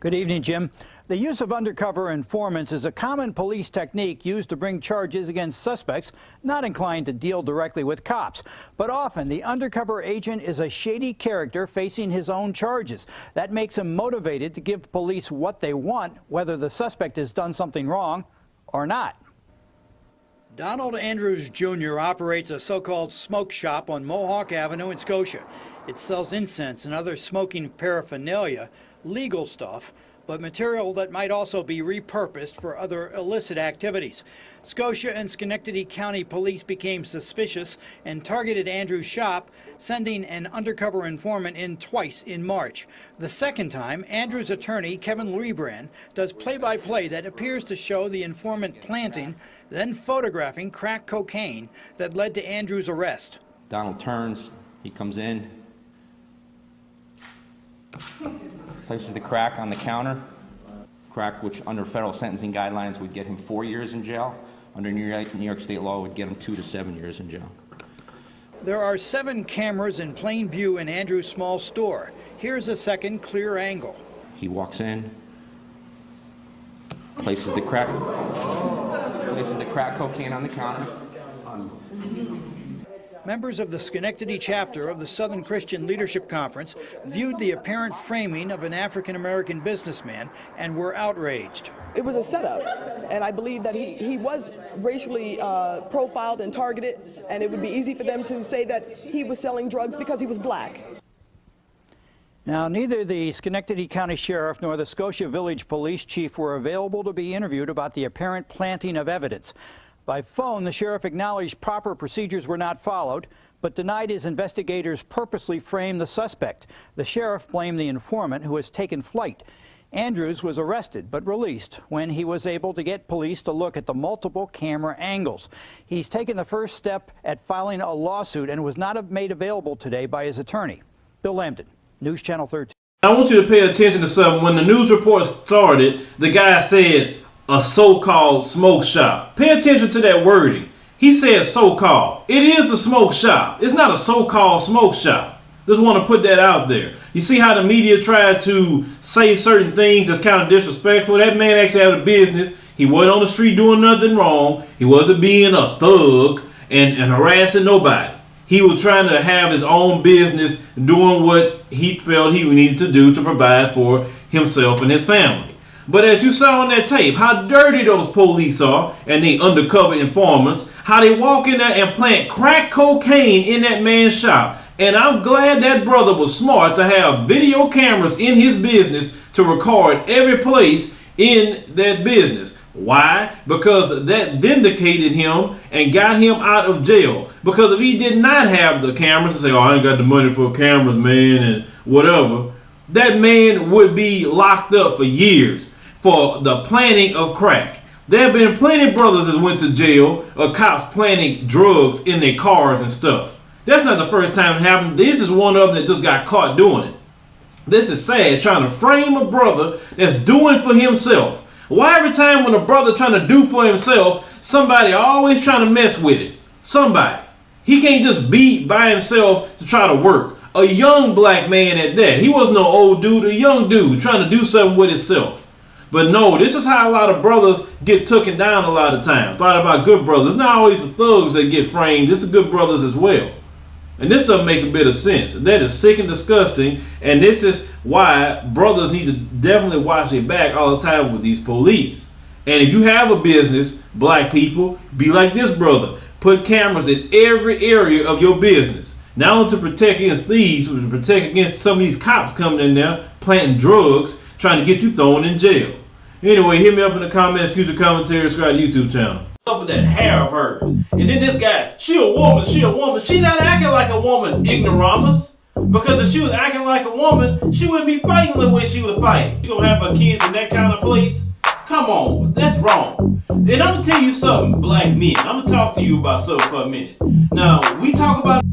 Good evening, Jim. The use of undercover informants is a common police technique used to bring charges against suspects not inclined to deal directly with cops. But often, the undercover agent is a shady character facing his own charges. That makes him motivated to give police what they want, whether the suspect has done something wrong or not. Donald Andrews Jr. operates a so-called smoke shop on Mohawk Avenue in Scotia. It sells incense and other smoking paraphernalia, legal stuff, but material that might also be repurposed for other illicit activities. Scotia and Schenectady County Police became suspicious and targeted Andrews' shop, sending an undercover informant in twice in March. The second time, Andrews' attorney, Kevin Rebrand, does play-by-play that appears to show the informant planting, then photographing crack cocaine that led to Andrews' arrest. Donald turns, he comes in, places the crack on the counter, crack which under federal sentencing guidelines would get him 4 years in jail. Under New York State law would get him 2 to 7 years in jail. There are 7 cameras in plain view in Andrews' small store. Here's a second clear angle. He walks in, places the crack cocaine on the counter. Members of the Schenectady chapter of the Southern Christian Leadership Conference viewed the apparent framing of an African-American businessman and were outraged. It was a setup, and I believe that he was racially profiled and targeted, and it would be easy for them to say that he was selling drugs because he was black. Now, neither the Schenectady County Sheriff nor the Scotia Village Police Chief were available to be interviewed about the apparent planting of evidence. By phone, the sheriff acknowledged proper procedures were not followed, but denied his investigators purposely framed the suspect. The sheriff blamed the informant, who has taken flight. Andrews was arrested but released when he was able to get police to look at the multiple camera angles. He's taken the first step at filing a lawsuit and was not made available today by his attorney. Bill Lambton, News Channel 13. I want you to pay attention to something. When the news report started, the guy said a so-called smoke shop. Pay attention to that wording. He said so-called. It is a smoke shop. It's not a so-called smoke shop. Just want to put that out there. You see how the media tried to say certain things that's kind of disrespectful? That man actually had a business. He wasn't on the street doing nothing wrong. He wasn't being a thug and harassing nobody. He was trying to have his own business, doing what he felt he needed to do to provide for himself and his family. But as you saw on that tape, how dirty those police are and they undercover informants, how they walk in there and plant crack cocaine in that man's shop. And I'm glad that brother was smart to have video cameras in his business to record every place in that business. Why? Because that vindicated him and got him out of jail. Because if he did not have the cameras to say, oh, I ain't got the money for cameras, man, and whatever, that man would be locked up for years for the planting of crack. There have been plenty of brothers that went to jail or cops planting drugs in their cars and stuff. That's not the first time it happened. This is one of them that just got caught doing it. This is sad, trying to frame a brother that's doing for himself. Why every time when a brother trying to do for himself, somebody always trying to mess with it? Somebody. He can't just be by himself to try to work. A young black man at that. He wasn't no old dude, a young dude trying to do something with himself. But no, this is how a lot of brothers get taken down a lot of times. A lot about good brothers. It's not always the thugs that get framed. This is good brothers as well. And this doesn't make a bit of sense. That is sick and disgusting. And this is why brothers need to definitely watch their back all the time with these police. And if you have a business, black people, be like this brother. Put cameras in every area of your business. Not only to protect against thieves, but to protect against some of these cops coming in there, planting drugs, trying to get you thrown in jail. Anyway, hit me up in the comments, future commentary, subscribe to the YouTube channel. Up with that hair of hers. And then this guy, she a woman. She not acting like a woman, ignoramus. Because if she was acting like a woman, she wouldn't be fighting the way she was fighting. She gonna have her kids in that kind of place? Come on, that's wrong. And I'm gonna tell you something, black men. I'm gonna talk to you about something for a minute. Now, we talk about